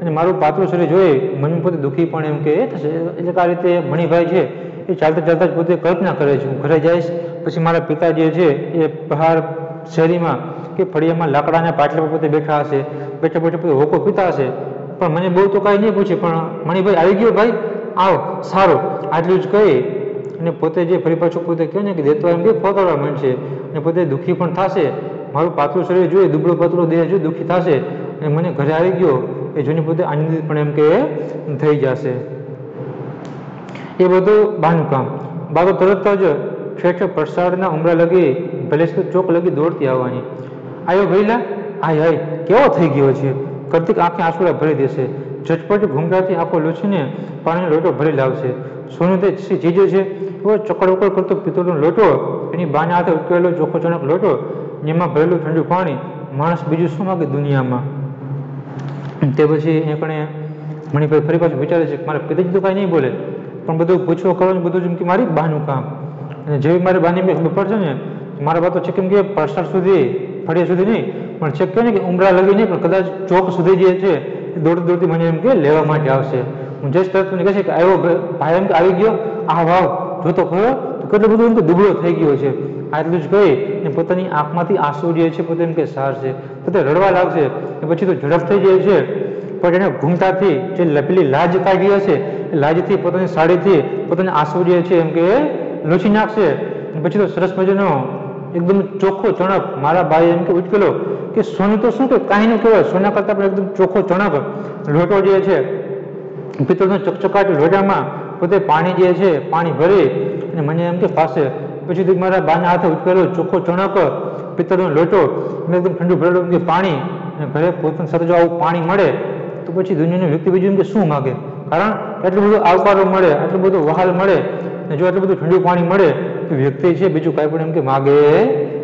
અને મારું પાતળું શરીર જોઈ મને પોતે દુઃખી પણ એમ કે થશે. એટલે આ રીતે મણિભાઈ છે એ ચાલતા જ પોતે કલ્પના કરે છે હું ઘરે જઈશ પછી મારા પિતા જે છે એ બહાર શેરીમાં કે ફળિયામાં લાકડાના પાટલા પર પોતે બેઠા હશે, બેઠા પોતે હોકો પીતા હશે, પણ મને બહુ તો કાંઈ નહીં પૂછે, પણ મણિભાઈ આવી ગયો ભાઈ આવ સારું આટલું જ કહી અને પોતે જે ફરી પાછું પોતે કહે ને કે દેતવા એમ કે ખોતરવા માંડશે અને પોતે દુઃખી પણ થશે. મારું પાતળું શરીર જોઈ દુબળો પાતળો દેહ જોઈ દુઃખી થશે અને મને ઘરે આવી ગયો એ જોઈને પોતે આનંદિત પણ એમ કે થઈ જશે. એ બધું બહારનું કામ. બાળકો તરત જ ઠેઠ પ્રસાદના ઉમરા લગી ભલે તો ચોક લગી દોડતી આવવાની. આયો ભઈલા, આય આય કેવો થઈ ગયો છે. કાર્તિક આંખે આંસુડા ભરી દેશે. ઝટપટ ઘૂંઘરાથી આંખો લૂછીને પાણીનો લોટો ભરી લાવશે. સોનું તે ચીજો છે એવો ચકડ ઉકડ કરતો પિત્તળનો લોટો, એની બાના હાથે ઉકેલેલો ચોખ્ખો ચણક લોટો, એમાં ભરેલું ઠંડુ પાણી. માણસ બીજું શું માગે દુનિયામાં? તે પછી એકણે મણિભાઈ ફરી પાછું વિચારે છે કે મારા પિતાજી તો કાંઈ નહીં બોલે, પણ બધું પૂછવા કરવાનું બધું જેમ કે મારી બહાનું કામ. અને જેવી મારી બાની મેં ખબર પડશે ને મારા બા તો છે કેમ કે પ્રસાદ સુધી ફળિયા સુધી નહીં પણ છે કે ને કે ઉમરા લગી નહીં પણ કદાચ ચોક સુધી જે છે એ દોડતી દોડતી મને એમ કે લેવા માટે આવશે. હું જસ્ટ તરત મને કહે છે કે આવ્યો ભાઈ, એમ કે આવી ગયો, આ વાવ જોતો ખરો તો કેટલું બધું એમ કે દુબળો થઈ ગયો છે. આટલું જ કહી ને પોતાની આંખમાંથી આંસુ જે છે પોતે એમ કે સાર છે, પોતે રડવા લાગશે. પછી તો ઝડપ થઈ જાય છે, પણ એને ઘૂમતાથી જે પેલી લાજ કાઢી હશે એ લાજથી પોતાની સાડીથી પોતાના આંસુ જે છે એમ કે લૂછી નાખશે. પછી તો સરસ મજાનો એકદમ ચોખ્ખો ચણક મારા ભાઈ એમ કે ઉચકેલો કે સોનું તો શું કે કાંઈ ન કહેવાય, સોના કરતાં પણ એકદમ ચોખ્ખો ચણક લોટો જે છે પિત્તળનો ચકચકાટ લોટામાં પોતે પાણી જે છે પાણી ભરી અને મને એમ કે પાસે. પછી તો મારા બાના હાથે ઉચકેલો ચોખ્ખો ચણક પિત્તળનો લોટો એકદમ ઠંડુ ભરેલું એમ કે પાણી, અને ઘરે પોતાની સાથે જો આવું પાણી મળે તો પછી દુનિયાનું વ્યક્તિ બીજું એમ કે શું માગે? કારણ એટલું બધું આવકારો મળે, આટલું બધું વહાલ મળે, અને જો એટલું બધું ઠંડુ પાણી મળે તો વ્યક્તિ છે બીજું કાંઈ પણ એમ કે માગે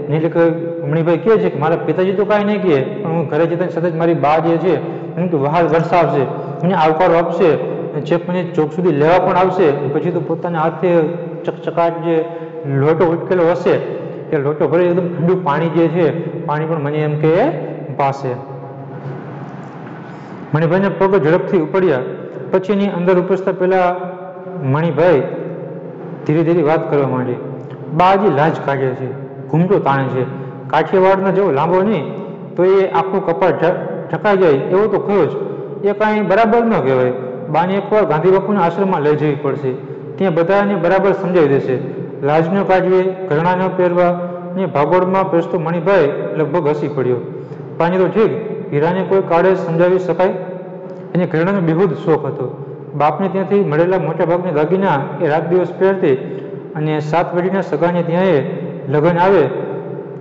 નહીં. એટલે કે મણિભાઈ કહે છે કે મારા પિતાજી તો કાંઈ નહીં કહે, પણ હું ઘરે જતા સતત મારી બા જે છે એમ કે વહાલ વરસાવશે, મને આવકારો આપશે, ચેક મને ચોક સુધી લેવા પણ આવશે. પછી તો પોતાના હાથે ચકચકાટ જે લોટો ઉટકેલો હશે એ લોટો ભરી એકદમ ઠંડુ પાણી જે છે પાણી પણ મને એમ કે પાસે. મણિભાઈને પગ ઝડપથી ઉપડ્યા. પછીની અંદર ઉપસતા પહેલા મણિભાઈ ધીરે ધીરે વાત કરવા માંડી. બા હજી લાજ કાઢે છે, ઘૂમટો તાણે છે. કાઠિયાવાડનો જેવો લાંબો નહીં તો એ આખું કપાળ ઢકાઈ જાય એવો તો ખરો જ. એ કાંઈ બરાબર ન કહેવાય. બાને એકવાર ગાંધી બાપુના આશ્રમમાં લઈ જવી પડશે, ત્યાં બધાને બરાબર સમજાવી દેશે. લાજ ન કાઢવી, ઘરેણાં ન પહેરવા ને ભાગોળમાં પેસતો મણિભાઈ લગભગ હસી પડ્યો. બાને તો ઠીક, હીરાને કોઈ કાળે સમજાવી શકાય, એને ઘરેણાનો બેહુદ શોખ હતો. બાપને ત્યાંથી મળેલા મોટા ભાગના દાગીના એ રાત દિવસ પહેરતી, અને 7 પેઢીના સગાને ત્યાં એ લગ્ન આવે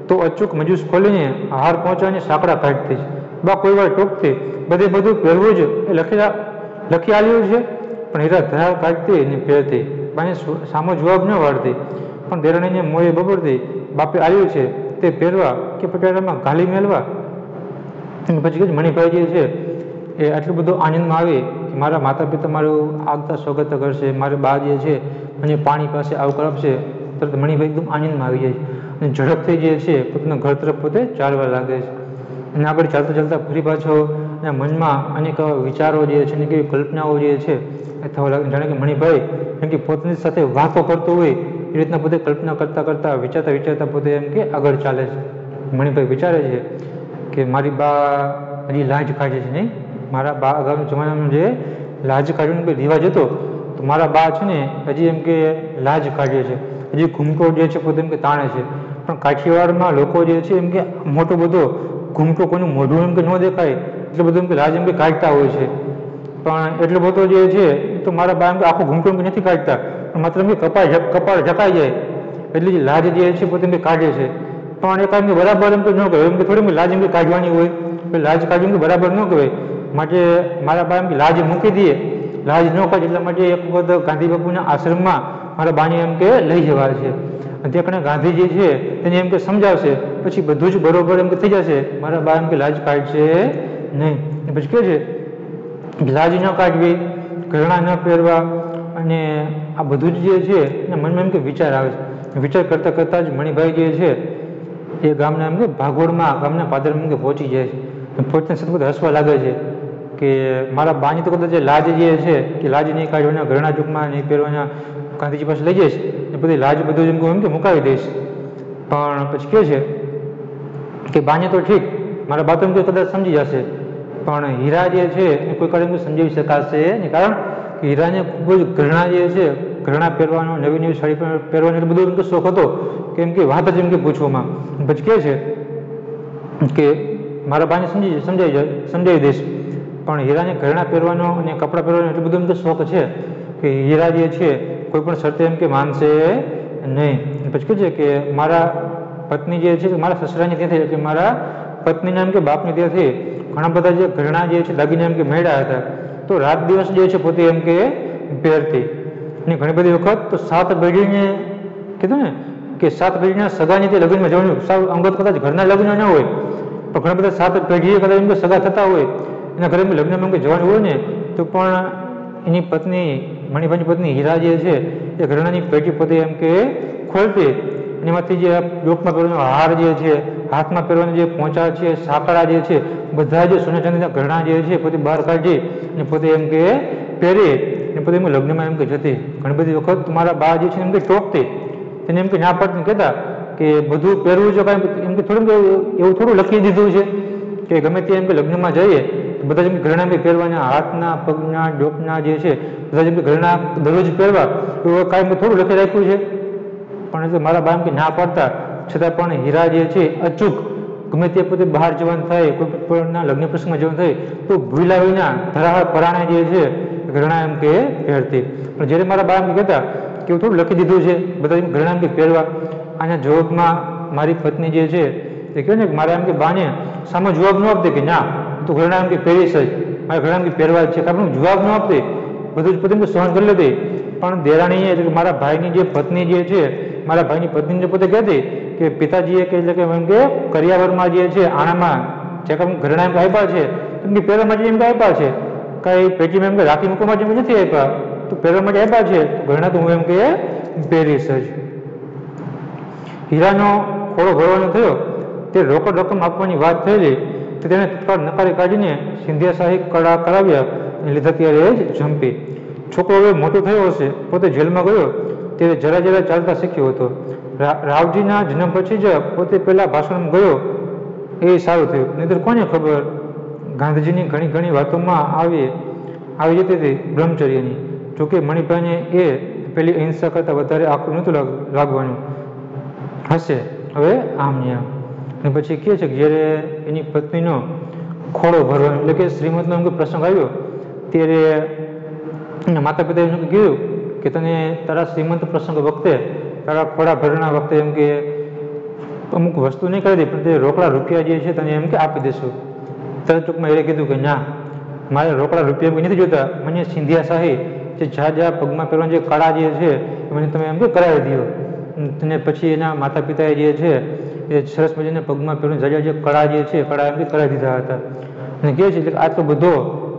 તો અચૂક મજૂસ ખોલીને હાર પહોંચાડીને સાંકડા કાઢતી. બા કોઈ વાર ટોકતી, બધું પહેરવું જ એ લખી આવ્યું છે, પણ હીરા ધરાર કાઢતી અને પહેરતી. બાને સામો જવાબ ન વાળતી, પણ દેરાણીને મોએ બબડતી, બાપે આવ્યું છે તે પહેરવા કે પટારામાં ઘાલી મેળવા. પછી મણિભાઈ જે છે એ આટલું બધું આનંદમાં આવે કે મારા માતા પિતા મારું આગતા સ્વાગત કરશે, મારી બા જે છે મને પાણી પાસે આવકાર આપશે. તરત મણિભાઈ એકદમ આનંદમાં આવી જાય અને ઝડપથી જે છે પોતાના ઘર તરફ પોતે ચાલવા લાગે છે. અને આગળ ચાલતા ચાલતા ફરી પાછો એના મનમાં અનેક વિચારો જે છે ને કેવી કલ્પનાઓ જે છે એ થવા લાગે. જાણે કે મણિભાઈ એમ કે પોતાની સાથે વાતો કરતો હોય એ રીતના પોતે કલ્પના કરતાં વિચારતા પોતે એમ કે આગળ ચાલે છે. મણિભાઈ વિચારે છે કે મારી બા હજી લાજ કાઢે છે નહીં, મારા બા અગાઉના જમાનામાં જે લાજ કાઢવાનો કોઈ રિવાજ હતો તો મારા બા છે ને હજી એમ કે લાજ કાઢે છે, હજી ઘૂમટો જે છે પોતે એમ કે તાણે છે. પણ કાઠિયાવાડમાં લોકો જે છે એમ કે મોટો બધો ઘૂમટો કોઈનું મોઢું એમ કે ન દેખાય એટલે બધું એમ કે લાજ એમ કે કાઢતા હોય છે. પણ એટલો બધો જે છે તો મારા બા એમ કે આખો ઘૂમટો એમ કે નથી કાઢતા, પણ માત્ર એમ કે કપાળ ઢકાઈ જાય એટલે જે લાજ જે છે પોતે એમ કે કાઢે છે. પણ એ કાંઈ બરાબર એમ કે ન કહેવાય, એમ કે થોડી લાજ એમ કે કાઢવાની હોય, લાજ કાઢવી એમ કે બરાબર ન કહેવાય. માટે મારા બા એમ કે લાજ મૂકી દઈએ, લાજ ન કાઢે એટલા માટે એક વખત ગાંધી બાપુના આશ્રમમાં મારા બાને એમ કે લઈ જવા છે. અને તે ગાંધીજી છે તેને એમ કે સમજાવશે, પછી બધું જ બરોબર એમ કે થઈ જશે. મારા બા એમ કે લાજ કાઢશે નહીં. પછી કહે છે લાજ ન કાઢવી, ઘરેણાં ન પહેરવા, અને આ બધું જ જે છે એના મનમાં એમ કે વિચાર આવે છે. વિચાર કરતાં જ મણિભાઈ જે છે એ ગામના એમ કે ભાગોળમાં ગામના પાદરમાં એમ કે પહોંચી જાય છે. પોતાની સાથે બધા હસવા લાગે છે કે મારા બાની તો કદાચ લાજ જે છે કે લાજ નહીં કાઢવાના, ઘરેણા ચૂકમાં નહીં પહેરવાના, ગાંધીજી પાસે લઈ જઈશ ને બધી લાજ બધું એમ કે મુકાવી દઈશ. પણ પછી કહે છે કે બાને તો ઠીક, મારા બા તો એમ કે કદાચ સમજી જશે, પણ હીરા જે છે એ કોઈ કાળે એમ સમજાવી શકાશે નહીં. કારણ કે હીરાને ખૂબ જ ઘરેણા જે છે, ઘરેણા પહેરવાનો, નવી સાડી પહેરવાનો એટલે બધું એમ કે શોખ હતો કે એમ કે વાત જ એમ કે પૂછવામાં. પછી કહે છે કે મારા બાને સમજાવી દઈશ, પણ હીરાને ઘરેણા પહેરવાનો અને કપડાં પહેરવાનો એટલું બધું એમ કે શોખ છે કે હીરા જે છે કોઈ પણ શરતે એમ કે માનશે નહીં. પછી કહે છે કે મારા પત્ની જે છે મારા સસરાની ત્યાંથી એટલે મારા પત્નીના એમ કે બાપની ત્યાંથી ઘણા બધા જે ઘરેણા જે છે દાગીના એમ કે મેળ્યા હતા, તો રાત દિવસ જે છે પોતે એમ કે પહેરતી. અને ઘણી બધી વખત તો 7 પેઢીને કીધું ને કે 7 પેઢીના સગાની તે લગ્નમાં જવાનું, સાવ અંગત કદાચ ઘરના લગ્ન ન હોય પણ ઘણા બધા 7 પેઢીએ કદાચ એમ કે સગા થતા હોય એના ઘરે લગ્નમાં એમ કે જવાનું હોય ને તો પણ એની પત્ની મણિભાઈની પત્ની હીરા જે છે એ ઘરેણાની પેઢી પોતે એમ કે ખોલતી અને એમાંથી જે ડોકમાં પહેરવાનો હાર જે છે, હાથમાં પહેરવાના જે પોંચા છે, સાંકળા જે છે, બધા જે સોના ચાંદીના ઘરેણા જે છે પોતે બહાર કાઢી અને પોતે એમ કે પહેરી અને પોતે એમ લગ્નમાં એમ કે જતી. ઘણી બધી વખત મારા બા જે છે એમ કે ટોકતી, તેને એમ કે ના પાડતી, કહેતા કે બધું પહેરવું છે કાંઈ એમ કે થોડું એવું થોડું લખી દીધું છે કે ગમે તે એમ કે લગ્નમાં જઈએ તો બધા જેમ ઘરેણા બી પહેરવાના, હાથના પગના ડોકના જે છે બધા જેમ કે ઘરેણા દરરોજ પહેરવા એવું કાંઈ એમ થોડું લખી રાખ્યું છે. પણ મારા બા એમ કે ના પાડતા છતાં પણ હીરા જે છે અચૂક ગમે તે પોતે બહાર જવાનું થાય, કોઈ પણના લગ્ન પ્રસંગમાં જવાનું થાય તો ભૂલા વિના ધરાવર પરાણે જે છે ઘરેણા એમ કે પહેરતી. પણ જ્યારે મારા બા એમ કહેતા કે એવું થોડું લખી દીધું છે બધા એમ ઘરેણા એમ કે પહેરવા, આના જવાબમાં મારી પત્ની જે છે એ કહે ને કે મારા એમ કે બાને સામે જવાબ ન આપતી કે ના તો ઘરેણા એમ કે પહેરીશ જ, મારે ઘરેણા એમ કે પહેરવા જ છે, કારણ જવાબ ન આપતી, બધું જ પોતે સહન કરી લેતી. પણ દેરાણી એટલે કે મારા ભાઈની જે પત્ની જે છે, મારા ભાઈની પત્નીને પોતે કહેતી કે પિતાજીએ કે એટલે કે એમ કે કરિયાવરમાં જે છે આણામાં જે કાંઈ ઘરેણા એમ કે આપ્યા છે એમ કે પહેરવા માટે એમ કે આપ્યા છે, કાંઈ પેટીમાં એમ કે રાખી મૂકવા માટે એમ નથી આપ્યા, તો પહેરવા માટે આપ્યા છે તો ઘરેણા તો હું એમ કે પહેરીશ જ. હીરાનો ખોળો ભરવાનો થયો તે રોકડ રકમ આપવાની વાત થયેલી તો તેને તત્કાળ નકારી કાઢીને સિંધિયા શાહી કળા કરાવ્યા અને લીધા ત્યારે જ જંપી. છોકરો હવે મોટો થયો હશે, પોતે જેલમાં ગયો ત્યારે જરા જરા ચાલતા શીખ્યો હતો. રાવજીના જન્મ પછી જ પોતે પહેલાં ભાષણ ગયો એ સારું થયું, નહીંતર કોને ખબર ગાંધીજીની ઘણી ઘણી વાતોમાં આવી જતી હતી બ્રહ્મચર્યની. જોકે મણિભાઈને એ પેલી અહિંસા કરતાં વધારે આકરું નહોતું લાગવાનું હશે હવે આમ ને આમ. અને પછી કહે છે કે જ્યારે એની પત્નીનો ખોળો ભરવાનો એટલે કે શ્રીમદનો એમ પ્રસંગ આવ્યો ત્યારે એના માતા પિતાએ એમ કીધું કે તને તારા શ્રીમંત પ્રસંગ વખતે તારા ખોળા ભરણા વખતે એમ કે અમુક વસ્તુ નહીં કરી દે પણ તે રોકડા રૂપિયા જે છે તને એમ કે આપી દેશું. તરત ટૂંકમાં એ કીધું કે ના મારે રોકડા રૂપિયા નથી જોતા, મને સિંધિયા શાહી જે જા પગમાં પહેરવાની જે કળા જે છે એ મને તમે એમ કે કરાવી દો. અને પછી એના માતા પિતાએ જે છે એ સરસ મજાને પગમાં પહેરવાની જે કળા જે છે કળા એમ કે કરાવી દીધા હતા. અને કહે છે એટલે આટલો બધો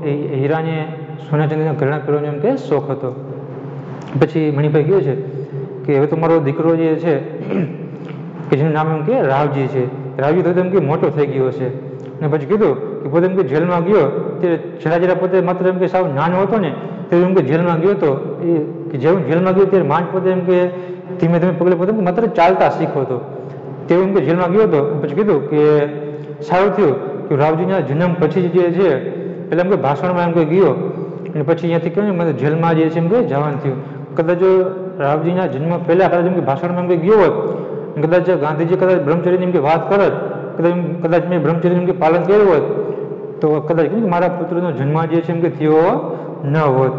એ હીરાને સોના ચાંદીના ઘરેણા પહેરવાનો એમ કે શોખ હતો. પછી મણિભાઈ કહે છે કે હવે તો મારો દીકરો જે છે કે જેનું નામ એમ કે રાવજી છે, રાવજી તો એમ કે મોટો થઈ ગયો છે. અને પછી કીધું કે પોતે એમ કે જેલમાં ગયો ત્યારે જરા પોતે માત્ર એમ કે સાવ નાનો હતો ને ત્યારે એમ કે જેલમાં ગયો હતો, એ કે જેવું જેલમાં ગયો ત્યારે માંડ પોતે એમ કે ધીમે ધીમે પગલે પોતે માત્ર ચાલતા શીખો હતો. તેવું એમ કે જેલમાં ગયો હતો. પછી કીધું કે સારું થયું કે રાવજીના જન્મ પછી જે છે પહેલાં એમ કે ભાષણમાં એમ કે ગયો અને પછી અહીંયાથી કહ્યું ને મને જેલમાં જે છે એમ કે જવાનું થયું. કદાચ જો રાવજીના જન્મ પહેલાં કદાચ એમ કે ભાષણમાં એમ કે ગયો હોત, કદાચ ગાંધીજી કદાચ બ્રહ્મચર્યની એમ કે વાત કરત, કદાચ મેં બ્રહ્મચર્યનું એમ કે પાલન કર્યું હોત તો કદાચ મારા પુત્રનો જન્મ જે છે એમ કે થયો ન હોત.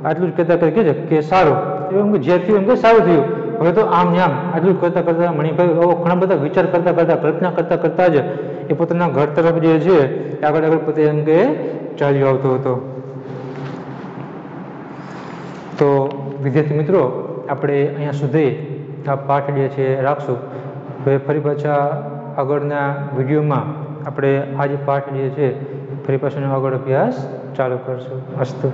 આટલું જ કહેતા કહે છે કે સારું એવું કે જે થયું એમ કે સારું થયું, હવે તો આમ ને આમ આટલું જ કરતાં કરતાં મણિભાઈ ઘણા બધા વિચાર કરતાં કરતાં કલ્પના કરતાં કરતાં જ એ પોતાના ઘર તરફ જે છે આગળ પોતે એમ કે ચાલ્યો આવતો હતો. તો વિદ્યાર્થી મિત્રો આપણે અહીંયા સુધી આ પાઠ જે છે રાખશું. હવે ફરી પાછા આગળના વિડીયોમાં આપણે આ જ પાઠ જે છે ફરી પાછળનો આગળ અભ્યાસ ચાલુ કરશું. અસ્તુ.